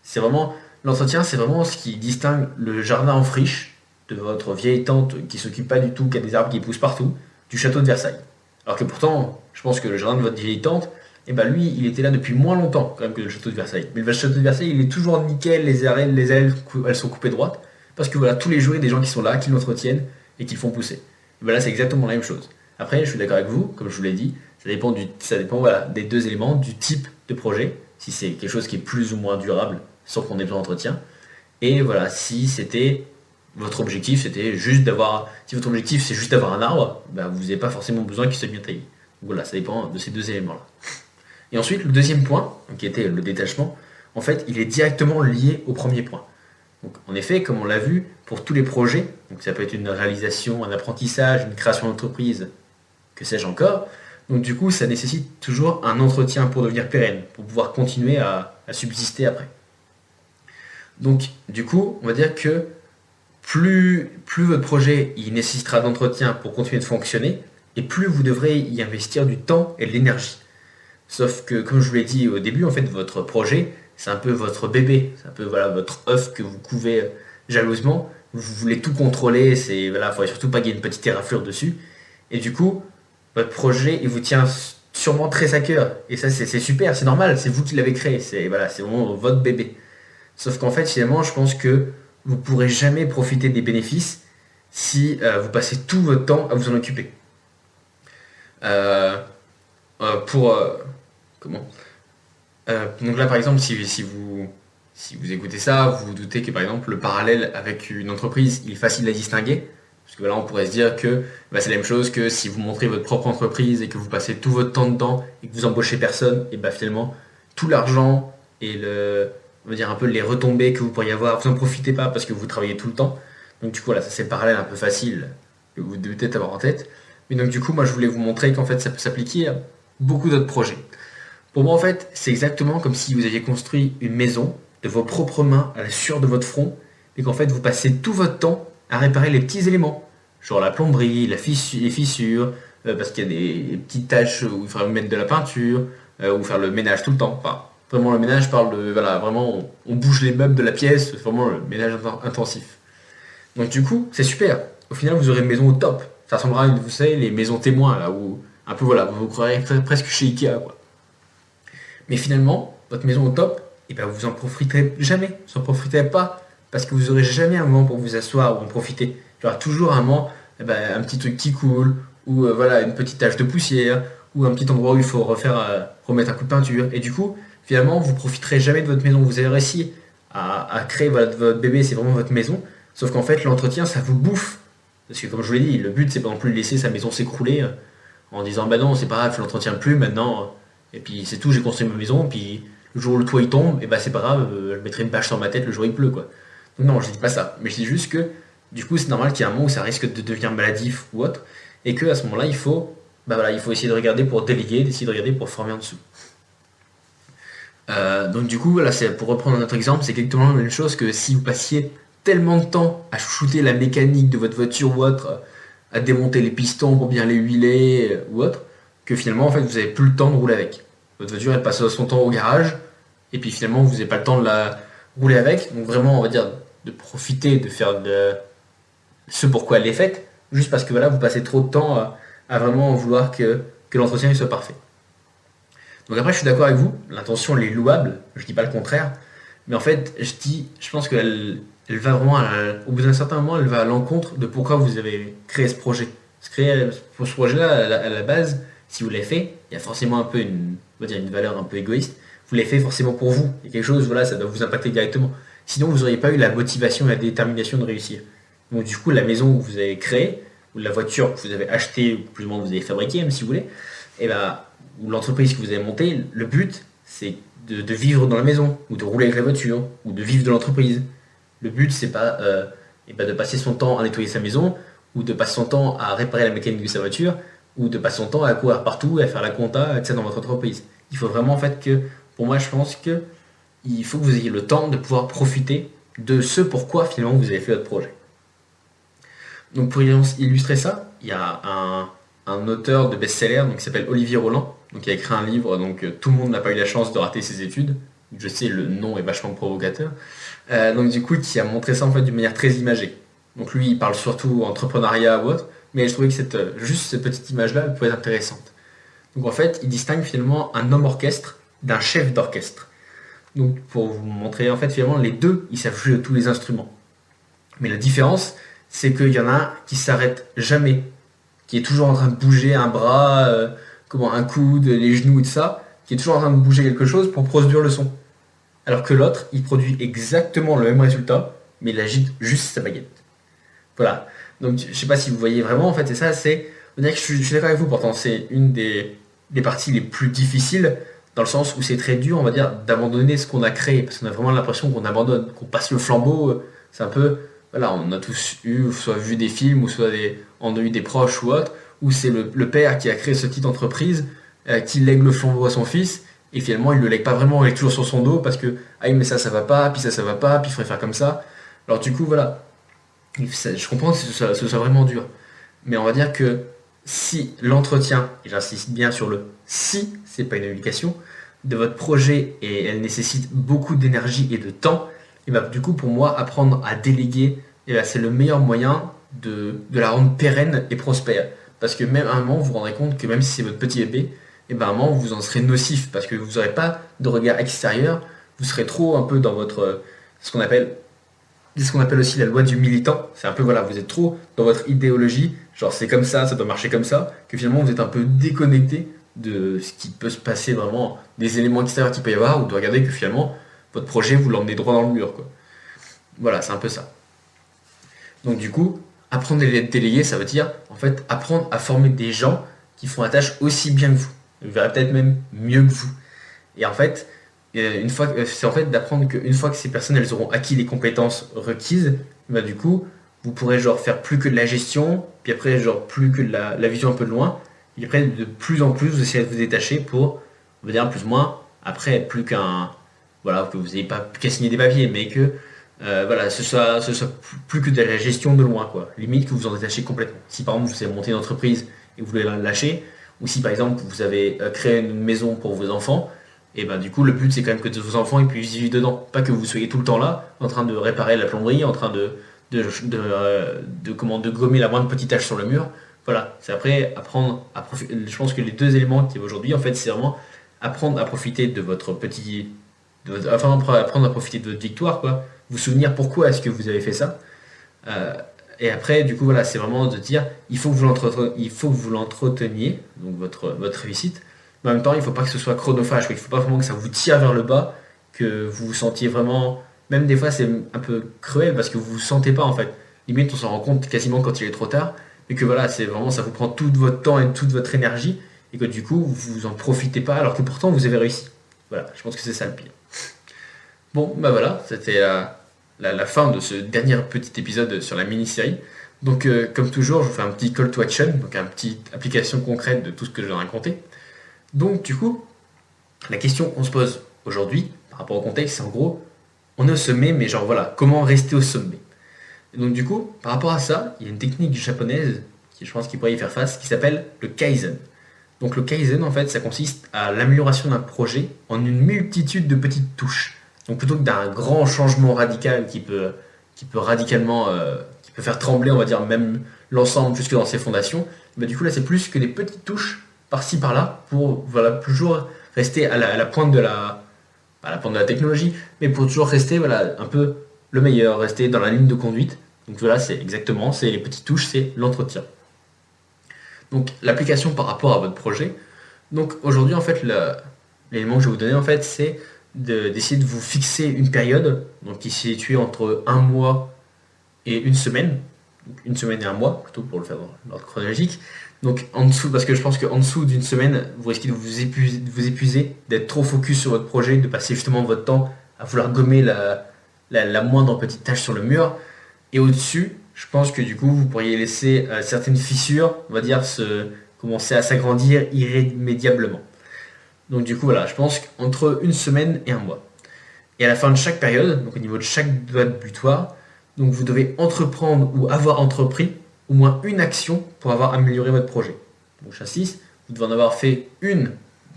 C'est vraiment L'entretien, c'est vraiment ce qui distingue le jardin en friche de votre vieille tante qui s'occupe pas du tout, qui a des arbres qui poussent partout, du château de Versailles. Alors que pourtant, je pense que le jardin de votre vieille tante, eh ben lui, il était là depuis moins longtemps quand même que le château de Versailles. Mais le château de Versailles, il est toujours nickel, les ailes, elles sont coupées droites, parce que voilà, tous les jours, il y a des gens qui sont là, qui l'entretiennent et qui le font pousser. Et ben là, c'est exactement la même chose. Après, je suis d'accord avec vous, comme je vous l'ai dit, ça dépend voilà, des deux éléments, du type de projet, si c'est quelque chose qui est plus ou moins durable, sans qu'on ait besoin d'entretien. Et voilà, si c'était votre objectif, c'était juste d'avoir. Si votre objectif c'est juste d'avoir un arbre, bah, vous n'avez pas forcément besoin qu'il soit bien taillé. Donc voilà, ça dépend de ces deux éléments-là. Et ensuite, le deuxième point, qui était le détachement, en fait, il est directement lié au premier point. Donc, en effet, comme on l'a vu, pour tous les projets, donc ça peut être une réalisation, un apprentissage, une création d'entreprise, que sais-je encore, donc du coup, ça nécessite toujours un entretien pour devenir pérenne, pour pouvoir continuer à subsister après. Donc, du coup, on va dire que plus votre projet il nécessitera d'entretien pour continuer de fonctionner, et plus vous devrez y investir du temps et de l'énergie. Sauf que, comme je vous l'ai dit au début, en fait, votre projet, c'est un peu votre bébé, c'est un peu voilà, votre œuf que vous couvez jalousement. Vous voulez tout contrôler, c'est voilà, faudrait surtout pas qu'il y ait une petite éraflure dessus. Et du coup, votre projet, il vous tient sûrement très à cœur. Et ça, c'est super, c'est normal, c'est vous qui l'avez créé, c'est voilà, c'est vraiment votre bébé. Sauf qu'en fait, finalement, je pense que vous ne pourrez jamais profiter des bénéfices si vous passez tout votre temps à vous en occuper. Euh, pour comment Donc là, par exemple, si vous écoutez ça, vous vous doutez que par exemple le parallèle avec une entreprise, il est facile à distinguer. Parce que là, on pourrait se dire que bah, c'est la même chose que si vous montrez votre propre entreprise et que vous passez tout votre temps dedans et que vous embauchez personne, et bah finalement, tout l'argent et on va dire un peu les retombées que vous pourriez avoir, vous n'en profitez pas parce que vous travaillez tout le temps. Donc du coup, voilà, ça c'est le parallèle un peu facile que vous devez peut-être avoir en tête. Mais donc du coup, moi je voulais vous montrer qu'en fait ça peut s'appliquer à beaucoup d'autres projets. Pour moi, en fait, c'est exactement comme si vous aviez construit une maison de vos propres mains à la sueur de votre front et qu'en fait vous passez tout votre temps à réparer les petits éléments, genre la plomberie, les fissures, parce qu'il y a des petites taches où il faudra mettre de la peinture, ou faire le ménage tout le temps. Enfin, vraiment le ménage, je parle de, voilà, vraiment, on bouge les meubles de la pièce, c'est vraiment le ménage intensif. Donc du coup, c'est super. Au final, vous aurez une maison au top. Ça ressemblera à vous savez, les maisons témoins, là, où un peu, voilà, vous vous croirez presque chez Ikea, quoi. Mais finalement, votre maison au top, et ben vous en profiterez jamais, vous en profiterez pas, parce que vous aurez jamais un moment pour vous asseoir ou en profiter. Il y aura toujours un moment, eh ben, un petit truc qui coule, ou voilà, une petite tache de poussière, ou un petit endroit où il faut remettre un coup de peinture. Et du coup, finalement, vous profiterez jamais de votre maison. Vous avez réussi à créer votre bébé, c'est vraiment votre maison. Sauf qu'en fait, l'entretien, ça vous bouffe. Parce que comme je vous l'ai dit, le but, c'est pas non plus de laisser sa maison s'écrouler en disant bah non, c'est pas grave, je l'entretiens plus maintenant. Et puis c'est tout, j'ai construit ma maison, puis le jour où le toit il tombe, et bah c'est pas grave, je mettrai une bâche sur ma tête le jour où il pleut quoi. Donc non, je dis pas ça, mais je dis juste que du coup c'est normal qu'il y ait un moment où ça risque de devenir maladif ou autre, et que à ce moment-là bah voilà, il faut essayer de regarder pour déléguer, d'essayer de regarder pour former en dessous. Donc du coup voilà, c'est pour reprendre notre exemple, c'est exactement la même chose que si vous passiez tellement de temps à chouchouter la mécanique de votre voiture ou autre, à démonter les pistons pour bien les huiler ou autre, que finalement en fait vous avez plus le temps de rouler avec. Votre voiture elle passe son temps au garage et puis finalement vous n'avez pas le temps de la rouler avec. Donc vraiment on va dire de profiter de faire ce pourquoi elle est faite, juste parce que voilà vous passez trop de temps à vraiment vouloir que l'entretien il soit parfait. Donc après, je suis d'accord avec vous, l'intention elle est louable, je dis pas le contraire, mais en fait, je pense elle va vraiment, au bout d'un certain moment, elle va à l'encontre de pourquoi vous avez créé ce projet. Pour ce projet-là, à la base, si vous l'avez fait, il y a forcément un peu on va dire une valeur un peu égoïste. Vous l'avez fait forcément pour vous. Il y a quelque chose, voilà, ça doit vous impacter directement. Sinon, vous n'auriez pas eu la motivation et la détermination de réussir. Donc du coup, la maison que vous avez créée, ou la voiture que vous avez achetée, ou plus ou moins que vous avez fabriquée, même si vous voulez, et ben, ou l'entreprise que vous avez montée, le but, c'est de vivre dans la maison, ou de rouler avec la voiture, ou de vivre de l'entreprise. Le but, c'est pas de passer son temps à nettoyer sa maison, ou de passer son temps à réparer la mécanique de sa voiture, ou de passer son temps à courir partout, et à faire la compta, etc. dans votre entreprise. Il faut vraiment, en fait, pour moi, je pense que il faut que vous ayez le temps de pouvoir profiter de ce pourquoi, finalement, vous avez fait votre projet. Donc, pour illustrer ça, il y a un auteur de best-seller qui s'appelle Olivier Roland, donc, qui a écrit un livre, donc tout le monde n'a pas eu la chance de rater ses études. Je sais, le nom est vachement provocateur. Donc du coup, qui a montré ça en fait d'une manière très imagée. Donc lui, il parle surtout entrepreneuriat ou autre, mais je trouvais que juste cette petite image-là pouvait être intéressante. Donc en fait, il distingue finalement un homme orchestre d'un chef d'orchestre. Donc pour vous montrer, en fait, finalement, les deux, ils savent jouer de tous les instruments. Mais la différence, c'est qu'il y en a un qui s'arrête jamais, qui est toujours en train de bouger un bras, un coude, les genoux et tout ça, qui est toujours en train de bouger quelque chose pour produire le son. Alors que l'autre, il produit exactement le même résultat, mais il agite juste sa baguette. Voilà. Donc, je sais pas si vous voyez vraiment, en fait, c'est ça, on dirait que je suis d'accord avec vous, pourtant, c'est une des parties les plus difficiles, dans le sens où c'est très dur, on va dire, d'abandonner ce qu'on a créé, parce qu'on a vraiment l'impression qu'on abandonne, qu'on passe le flambeau, c'est un peu, voilà, on a tous eu, soit vu des films, ou soit on a eu des proches ou autres, où c'est le père qui a créé ce petite entreprise, qui lègue le flambeau à son fils, et finalement il le lègue pas vraiment, il est toujours sur son dos, parce que, ah oui, mais ça va pas, puis ça va pas, puis il faudrait faire comme ça. Alors du coup, voilà, je comprends que ce soit vraiment dur, mais on va dire que si l'entretien, et j'insiste bien sur le si, c'est pas une obligation, de votre projet, et elle nécessite beaucoup d'énergie et de temps, et bah, du coup, pour moi, apprendre à déléguer, et bah, c'est le meilleur moyen de la rendre pérenne et prospère. Parce que même à un moment, vous vous rendrez compte que même si c'est votre petit bébé, et ben à un moment, vous en serez nocif, parce que vous n'aurez pas de regard extérieur, vous serez trop un peu dans ce qu'on appelle ce qu'on appelle aussi la loi du militant. C'est un peu, voilà, vous êtes trop dans votre idéologie, genre c'est comme ça doit marcher comme ça, que finalement vous êtes un peu déconnecté de ce qui peut se passer vraiment, des éléments extérieurs qu'il peut y avoir, ou de regarder que finalement votre projet vous l'emmenez droit dans le mur, quoi. Voilà, c'est un peu ça. Donc du coup, apprendre à déléguer, ça veut dire en fait apprendre à former des gens qui font la tâche aussi bien que vous, peut-être même mieux que vous. Et en fait, c'est en fait d'apprendre qu'une fois que ces personnes elles auront acquis les compétences requises, bah du coup, vous pourrez genre faire plus que de la gestion, puis après genre plus que de la vision un peu de loin, et après de plus en plus vous essayez de vous détacher pour, on va dire plus ou moins, après plus voilà, que vous n'ayez pas qu'à signer des papiers, mais que voilà, ce soit plus que de la gestion de loin, quoi. Limite que vous en détachez complètement. Si par exemple vous avez monté une entreprise et que vous voulez la lâcher, ou si par exemple vous avez créé une maison pour vos enfants, et ben du coup le but c'est quand même que vos enfants ils puissent vivre dedans, pas que vous soyez tout le temps là en train de réparer la plomberie, en train de gommer la moindre petite tache sur le mur. Voilà, c'est après apprendre à profiter. Je pense que les deux éléments qui aujourd'hui en fait c'est vraiment apprendre à profiter de votre petit, enfin apprendre à profiter de votre victoire, quoi. Vous souvenir pourquoi est-ce que vous avez fait ça. Et après, du coup, voilà, c'est vraiment de dire, il faut que vous l'entreteniez, donc votre réussite. Mais en même temps, il ne faut pas que ce soit chronophage, quoi. Il ne faut pas vraiment que ça vous tire vers le bas, que vous vous sentiez vraiment. Même des fois, c'est un peu cruel parce que vous ne vous sentez pas en fait. Limite, on s'en rend compte quasiment quand il est trop tard. Mais que voilà, c'est vraiment, ça vous prend tout votre temps et toute votre énergie. Et que du coup, vous en profitez pas alors que pourtant vous avez réussi. Voilà, je pense que c'est ça le pire. Bon, bah voilà, c'était la fin de ce dernier petit épisode sur la mini-série. Donc, comme toujours, je vous fais un petit call to action, donc une petite application concrète de tout ce que je viens de raconter. Donc, du coup, la question qu'on se pose aujourd'hui, par rapport au contexte, c'est en gros, on est au sommet, mais genre voilà, comment rester au sommet. Et donc, du coup, par rapport à ça, il y a une technique japonaise, qui je pense qu'il pourrait y faire face, qui s'appelle le Kaizen. Donc, le Kaizen, en fait, ça consiste à l'amélioration d'un projet en une multitude de petites touches. Donc plutôt que d'un grand changement radical qui peut radicalement, qui peut faire trembler, on va dire, même l'ensemble jusque dans ses fondations, bah, du coup là c'est plus que des petites touches par-ci par-là pour voilà, toujours rester à la pointe de pas à la pointe de la technologie, mais pour toujours rester voilà, un peu le meilleur, rester dans la ligne de conduite. Donc voilà, c'est les petites touches, c'est l'entretien. Donc l'application par rapport à votre projet. Donc aujourd'hui, en fait, l'élément que je vais vous donner, en fait, c'est d'essayer de vous fixer une période, donc qui se situe entre un mois et une semaine. Donc une semaine et un mois, plutôt pour le faire dans l'ordre chronologique. Donc en dessous, parce que je pense qu'en dessous d'une semaine, vous risquez de vous épuiser, d'être trop focus sur votre projet, de passer justement votre temps à vouloir gommer la moindre petite tâche sur le mur. Et au-dessus, je pense que du coup, vous pourriez laisser certaines fissures, on va dire, commencer à s'agrandir irrémédiablement. Donc du coup, voilà, je pense qu'entre une semaine et un mois. Et à la fin de chaque période, donc au niveau de chaque date butoir, donc vous devez entreprendre ou avoir entrepris au moins une action pour avoir amélioré votre projet. Donc j'insiste, vous devez en avoir fait une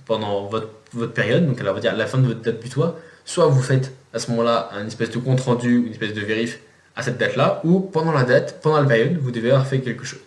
pendant votre période, donc on va dire à la fin de votre date butoir, soit vous faites à ce moment-là un espèce de compte rendu, une espèce de vérif à cette date-là, ou pendant la période, vous devez avoir fait quelque chose.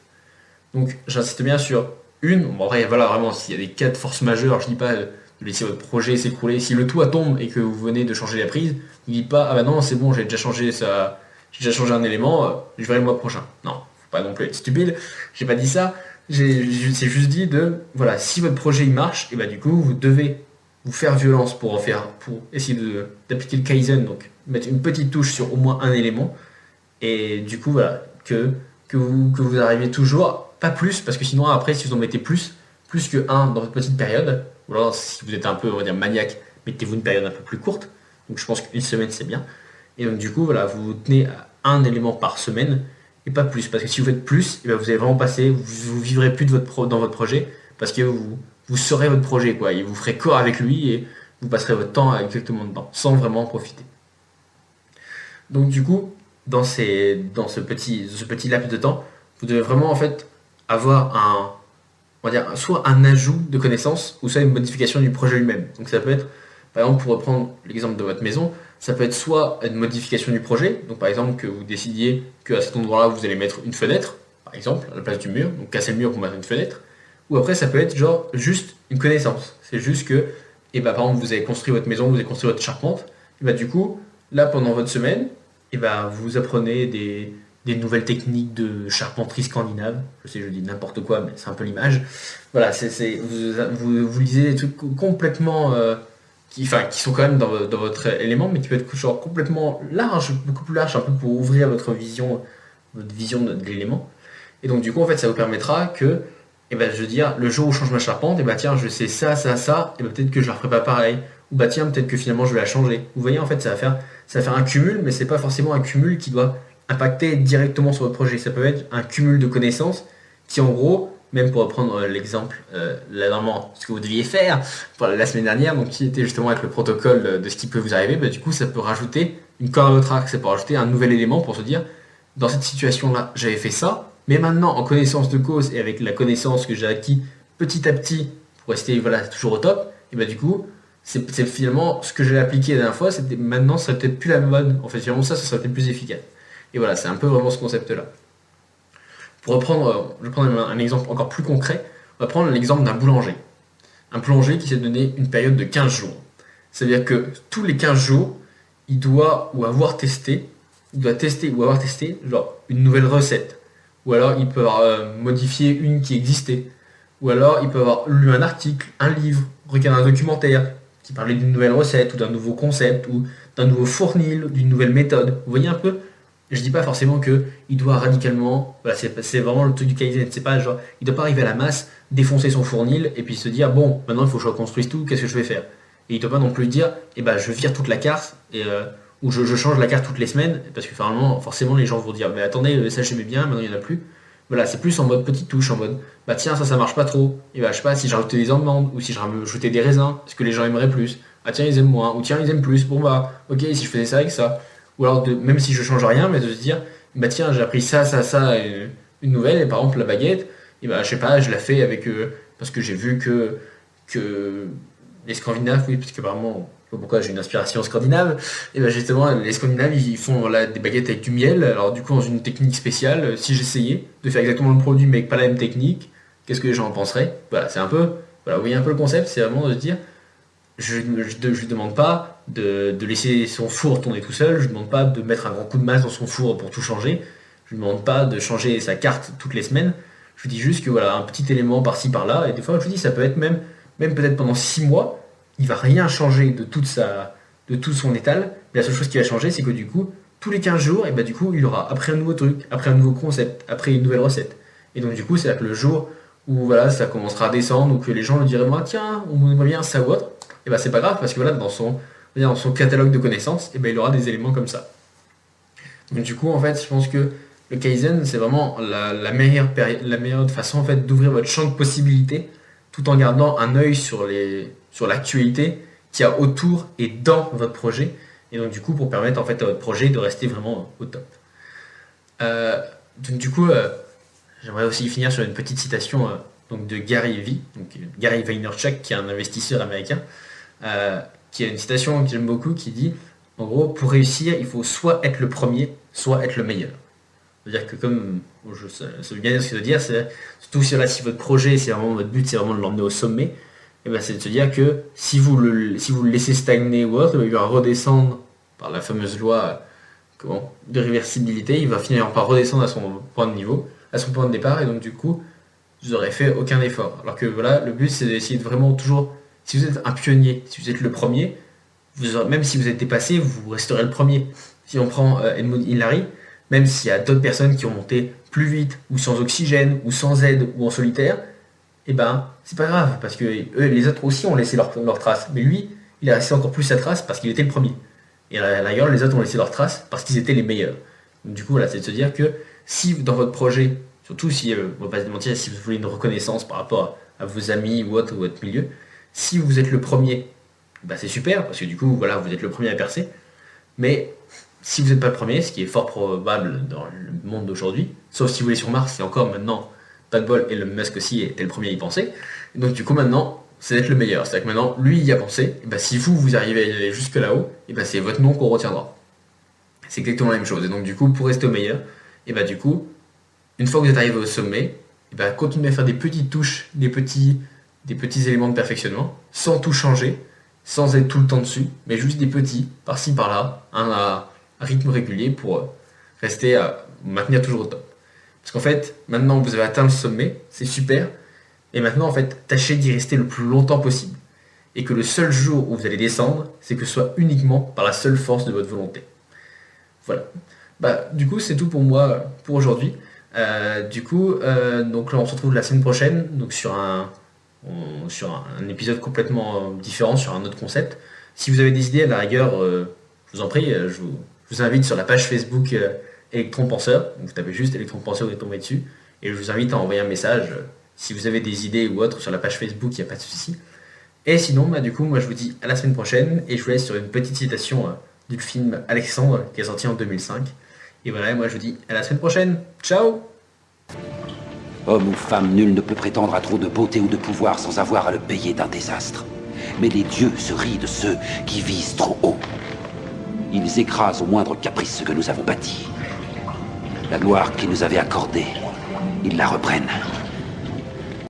Donc j'insiste bien sur une, bon, en vrai, voilà, vraiment, s'il y a des cas de force majeure, je dis pas de laisser votre projet s'écrouler, si le toit tombe et que vous venez de changer la prise, vous dites pas, ah bah non, c'est bon, j'ai déjà changé un élément, je verrai le mois prochain. Non, faut pas non plus être stupide, j'ai pas dit ça, c'est juste dit voilà, si votre projet il marche, et bah du coup, vous devez vous faire violence pour essayer d'appliquer le Kaizen, donc mettre une petite touche sur au moins un élément, et du coup, voilà, que vous arriviez toujours, pas plus, parce que sinon, après, si vous en mettez plus que un dans votre petite période, ou alors si vous êtes un peu, on va dire, maniaque, mettez-vous une période un peu plus courte, donc je pense qu'une semaine c'est bien, et donc du coup, voilà, vous vous tenez à un élément par semaine, et pas plus, parce que si vous faites plus, et bien vous allez vraiment passer, vous vivrez plus dans votre projet, parce que vous serez votre projet, quoi, et vous ferez corps avec lui, et vous passerez votre temps exactement dedans, sans vraiment en profiter. Donc du coup, dans ce petit laps de temps, vous devez vraiment en fait avoir on va dire, soit un ajout de connaissances, ou soit une modification du projet lui-même. Donc ça peut être, par exemple, pour reprendre l'exemple de votre maison, ça peut être soit une modification du projet, donc par exemple que vous décidiez qu'à cet endroit-là vous allez mettre une fenêtre, par exemple, à la place du mur, donc casser le mur pour mettre une fenêtre, ou après ça peut être genre juste une connaissance. C'est juste que, et bah, par exemple, vous avez construit votre maison, vous avez construit votre charpente, et bah du coup, là pendant votre semaine, et bah vous apprenez des nouvelles techniques de charpenterie scandinave. Je sais, je dis n'importe quoi, mais c'est un peu l'image. Voilà, vous lisez des trucs complètement qui sont quand même dans votre élément, mais qui peut être genre complètement large, beaucoup plus large, un peu pour ouvrir votre vision de l'élément. Et donc du coup, en fait, ça vous permettra que, et ben, je veux dire, le jour où je change ma charpente, et ben tiens, je sais ça, et ben peut-être que je la referai pas pareil. Ou bah tiens, peut-être que finalement je vais la changer. Vous voyez, en fait, ça va faire un cumul, mais c'est pas forcément un cumul qui doit impacter directement sur votre projet. Ça peut être un cumul de connaissances qui, en gros, même pour reprendre l'exemple, là, normalement, ce que vous deviez faire pour la semaine dernière, donc qui était justement avec le protocole de ce qui peut vous arriver, bah, du coup, ça peut rajouter une corde à votre arc, ça peut rajouter un nouvel élément pour se dire, dans cette situation-là, j'avais fait ça, mais maintenant, en connaissance de cause et avec la connaissance que j'ai acquis petit à petit pour rester voilà, toujours au top, et bah, du coup, c'est finalement ce que j'ai appliqué la dernière fois, maintenant, ça serait peut-être plus la mode. En fait, finalement, ça serait peut-être plus efficace. Et voilà, c'est un peu vraiment ce concept-là. Je vais prendre un exemple encore plus concret. On va prendre l'exemple d'un boulanger. Un boulanger qui s'est donné une période de 15 jours. C'est-à-dire que tous les 15 jours, il doit tester ou avoir testé genre une nouvelle recette. Ou alors il peut avoir modifié une qui existait. Ou alors il peut avoir lu un article, un livre, regardé un documentaire qui parlait d'une nouvelle recette ou d'un nouveau concept ou d'un nouveau fournil, d'une nouvelle méthode. Vous voyez un peu? Je dis pas forcément que il doit radicalement, voilà, c'est vraiment le truc du Kaizen, c'est pas genre, il doit pas arriver à la masse, défoncer son fournil et puis se dire bon, maintenant il faut que je reconstruise tout, qu'est-ce que je vais faire? Et il doit pas non plus dire, eh ben je vire toute la carte ou je change la carte toutes les semaines parce que forcément les gens vont dire mais attendez ça j'aimais bien, maintenant il y en a plus. Voilà, c'est plus en mode petite touche, en mode bah tiens ça marche pas trop, et bah je sais pas si j'ai rajouté des amandes ou si j'ai rajouté des raisins, est-ce que les gens aimeraient plus? Ah tiens ils aiment moins, ou tiens ils aiment plus, bon bah ok si je faisais ça avec ça. Ou alors même si je change rien, mais de se dire bah tiens j'ai appris ça, et une nouvelle, et par exemple la baguette, et bah je sais pas, je la fais avec parce que j'ai vu que les Scandinaves, oui, parce que apparemment, je sais pas pourquoi j'ai une inspiration scandinave, et ben justement les Scandinaves ils font voilà, des baguettes avec du miel, alors du coup dans une technique spéciale, si j'essayais de faire exactement le produit mais avec pas la même technique, qu'est-ce que les gens en penseraient? Voilà, c'est un peu, voilà, vous voyez un peu le concept, c'est vraiment de se dire, je lui demande pas de laisser son four tourner tout seul, je lui demande pas de mettre un grand coup de masse dans son four pour tout changer, je lui demande pas de changer sa carte toutes les semaines, je lui dis juste que voilà, un petit élément par-ci par-là, et des fois je lui dis ça peut être même peut-être pendant 6 mois, il va rien changer de tout son étal, mais la seule chose qui va changer c'est que du coup, tous les 15 jours, et bah du coup il aura appris un nouveau truc, après un nouveau concept, après une nouvelle recette. Et donc du coup c'est là que le jour où voilà, ça commencera à descendre, ou que les gens lui diraient moi tiens, on aimerait bien ça ou autre, et bah c'est pas grave parce que voilà, dans son catalogue de connaissances, et ben il aura des éléments comme ça. Donc du coup en fait je pense que le Kaizen c'est vraiment la meilleure façon en fait d'ouvrir votre champ de possibilités tout en gardant un œil sur l'actualité qu'il y a autour et dans votre projet, et donc du coup pour permettre en fait à votre projet de rester vraiment au top. Euh, donc du coup j'aimerais aussi finir sur une petite citation donc de Gary V, donc Gary Vaynerchuk qui est un investisseur américain, qui a une citation que j'aime beaucoup qui dit en gros pour réussir il faut soit être le premier soit être le meilleur. C'est-à-dire que comme ça veut bien dire ce que ça veut dire, c'est surtout si votre projet c'est vraiment votre but c'est vraiment de l'emmener au sommet, et ben c'est de se dire que si vous le laissez stagner ou autre, il va redescendre par la fameuse loi de réversibilité, il va finir par redescendre à son point de niveau, à son point de départ, et donc du coup, vous n'aurez fait aucun effort. Alors que voilà, le but c'est d'essayer de vraiment toujours, si vous êtes un pionnier, si vous êtes le premier, même si vous êtes dépassé, vous resterez le premier. Si on prend Edmund Hillary, même s'il y a d'autres personnes qui ont monté plus vite, ou sans oxygène, ou sans aide, ou en solitaire, et ben c'est pas grave, parce que eux, les autres aussi ont laissé leur trace. Mais lui, il a laissé encore plus sa trace parce qu'il était le premier. Et à la rigueur, les autres ont laissé leur trace parce qu'ils étaient les meilleurs. Donc, du coup, voilà, c'est de se dire que si dans votre projet, surtout si, on va pas se mentir, si vous voulez une reconnaissance par rapport à vos amis ou autre, ou votre milieu, si vous êtes le premier, bah c'est super, parce que du coup, voilà, vous êtes le premier à percer. Mais si vous n'êtes pas le premier, ce qui est fort probable dans le monde d'aujourd'hui, sauf si vous voulez sur Mars, c'est encore maintenant, pas de bol, Elon Musk aussi était le premier à y penser. Et donc du coup maintenant, c'est d'être le meilleur. C'est-à-dire que maintenant, lui il y a pensé, et bah, si vous arrivez à aller jusque là-haut, et bah, c'est votre nom qu'on retiendra. C'est exactement la même chose. Et donc du coup, pour rester au meilleur, et bah du coup, une fois que vous êtes arrivé au sommet, et bah, continuez à faire des petites touches, des petits éléments de perfectionnement, sans tout changer, sans être tout le temps dessus, mais juste des petits, par-ci par-là, à rythme régulier pour rester à maintenir toujours au top. Parce qu'en fait, maintenant vous avez atteint le sommet, c'est super, et maintenant en fait, tâchez d'y rester le plus longtemps possible. Et que le seul jour où vous allez descendre, c'est que ce soit uniquement par la seule force de votre volonté. Voilà. Bah, du coup, c'est tout pour moi pour aujourd'hui. Donc là, on se retrouve la semaine prochaine, donc sur un épisode complètement différent, sur un autre concept. Si vous avez des idées, à la rigueur, je vous en prie, je vous invite sur la page Facebook Electron Penseur. Donc vous tapez juste Electron Penseur, vous êtes tombé dessus. Et je vous invite à envoyer un message. Si vous avez des idées ou autre sur la page Facebook, il n'y a pas de souci. Et sinon, bah, du coup, moi je vous dis à la semaine prochaine. Et je vous laisse sur une petite citation du film Alexandre qui est sorti en 2005. Et voilà, moi je vous dis à la semaine prochaine. Ciao! Homme ou femme, nul ne peut prétendre à trop de beauté ou de pouvoir sans avoir à le payer d'un désastre. Mais les dieux se rient de ceux qui visent trop haut. Ils écrasent au moindre caprice ce que nous avons bâti. La gloire qu'ils nous avaient accordée, ils la reprennent.